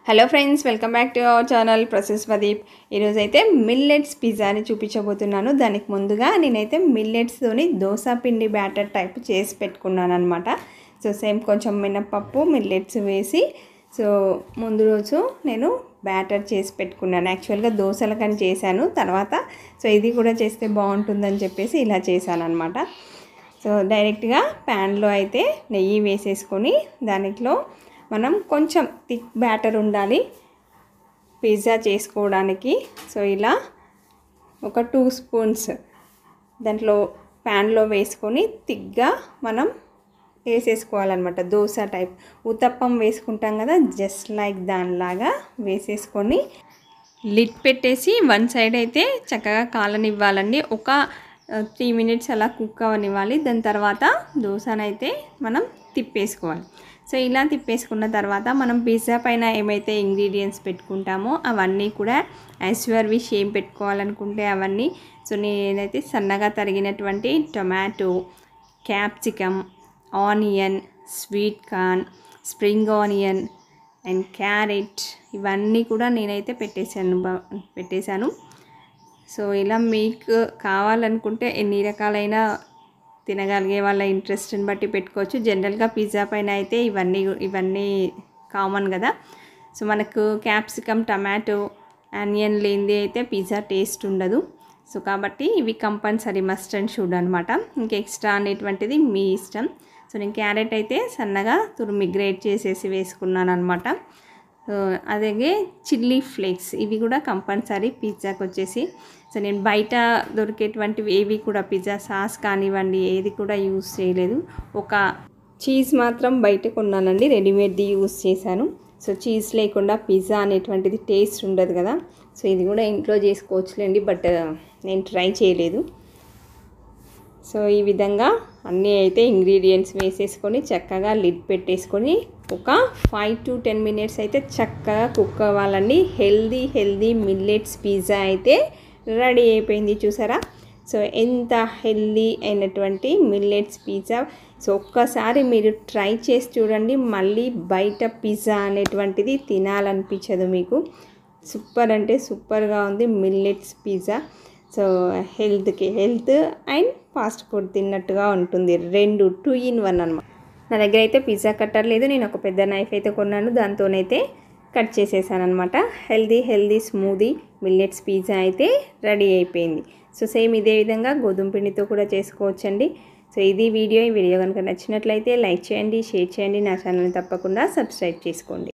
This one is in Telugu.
Hello friends, welcome back to our channel saraswathi. ఈరోజు అయితే మిల్లెట్స్ పిజ్జాని చూపించబోతున్నాను. దానికి ముందుగా నేనైతే మిల్లెట్స్తోని దోశ పిండి బ్యాటర్ టైప్ చేసి పెట్టుకున్నాను అనమాట. సో సేమ్ కొంచెం మినపప్పు మిల్లెట్స్ వేసి ముందు రోజు నేను బ్యాటర్ చేసి పెట్టుకున్నాను. యాక్చువల్గా దోశలకని చేశాను, తర్వాత ఇది కూడా చేస్తే బాగుంటుందని చెప్పేసి ఇలా చేశాను అనమాట. సో డైరెక్ట్గా ప్యాన్లో అయితే నెయ్యి వేసేసుకొని దానిలో మనం కొంచెం థిక్ బ్యాటర్ ఉండాలి పిజ్జా చేసుకోవడానికి. సో ఇలా ఒక 2 స్పూన్స్ దాంట్లో ప్యాన్లో వేసుకొని థిక్గా మనం వేసేసుకోవాలన్నమాట. దోశ టైప్ ఉత్తప్పం వేసుకుంటాం కదా, జస్ట్ లైక్ దానిలాగా వేసేసుకొని లిడ్ పెట్టేసి వన్ సైడ్ అయితే చక్కగా కాలనివ్వాలండి. ఒక 3 మినిట్స్ అలా కుక్ అవనివ్వాలి. దాని తర్వాత దోశనైతే మనం తిప్పేసుకోవాలి. సో ఇలా తిప్పేసుకున్న తర్వాత మనం పిజ్జా పైన ఏమైతే ఇంగ్రీడియంట్స్ పెట్టుకుంటామో అవన్నీ కూడా యాజ్ యువర్ విష్ ఏం పెట్టుకోవాలనుకుంటే అవన్నీ. సో నేనైతే సన్నగా తరిగినటువంటి tomato, capsicum, onion, sweet corn, spring onion and carrot ఇవన్నీ కూడా నేనైతే పెట్టేశాను. సో ఇలా మీకు కావాలనుకుంటే ఎన్ని రకాలైన తినగలిగే వాళ్ళ ఇంట్రెస్ట్ని బట్టి పెట్టుకోవచ్చు. జనరల్గా పిజ్జా పైన అయితే ఇవన్నీ కామన్ కదా. సో మనకు క్యాప్సికమ్, టమాటో, ఆనియన్ లేనిది అయితే పిజ్జా టేస్ట్ ఉండదు. సో కాబట్టి ఇవి కంపల్సరీ మస్ట్ అండ్ షుడ్ అనమాట. ఇంకా ఎక్స్ట్రా అనేటువంటిది మీ ఇష్టం. సో నేను క్యారెట్ అయితే సన్నగా తురిమి గ్రేట్ చేసేసి వేసుకున్నాను అనమాట. అలాగే చిల్లీ ఫ్లేక్స్ ఇవి కూడా కంపల్సరీ పిజ్జాకి వచ్చేసి. సో నేను బయట దొరికేటువంటివి ఏవి కూడా పిజ్జా సాస్ కానివ్వండి ఏది కూడా యూస్ చేయలేదు. ఒక చీజ్ మాత్రం బయట కొన్నానండి, రెడీమేడ్ది యూస్ చేశాను. సో చీజ్ లేకుండా పిజ్జా అనేటువంటిది టేస్ట్ ఉండదు కదా. సో ఇది కూడా ఇంట్లో చేసుకోవచ్చులేండి, బట్ నేను ట్రై చేయలేదు. సో ఈ విధంగా అన్నీ అయితే ఇంగ్రీడియంట్స్ వేసేసుకొని చక్కగా లిడ్ పెట్టేసుకొని ఒక 5 to 10 మినిట్స్ అయితే చక్కగా కుక్ అవ్వాలండి. హెల్దీ మిల్లెట్స్ పిజ్జా అయితే రెడీ అయిపోయింది. చూసారా? సో ఎంత హెల్దీ అయినటువంటి మిల్లెట్స్ పిజ్జా. సో ఒక్కసారి మీరు ట్రై చేసి చూడండి, మళ్ళీ బయట పిజ్జా అనేటువంటిది తినాలనిపించదు మీకు. సూపర్ అంటే సూపర్గా ఉంది millets pizza. So health and fast food తిన్నట్టుగా ఉంటుంది. 2 in 1 అనమాట. నా దగ్గర అయితే పిజ్జా కట్టర్ లేదు, నేను ఒక పెద్ద నైఫ్ అయితే కొన్నాను, దాంతోనైతే కట్ చేసేసాను అనమాట. హెల్దీ స్మూదీ మిల్లెట్స్ పిజ్జా అయితే రెడీ అయిపోయింది. సో సేమ్ ఇదే విధంగా గోధుమ పిండితో కూడా చేసుకోవచ్చండి. సో ఈ వీడియో కనుక నచ్చినట్లయితే లైక్ చేయండి, షేర్ చేయండి, నా ఛానల్ని తప్పకుండా సబ్స్క్రైబ్ చేసుకోండి.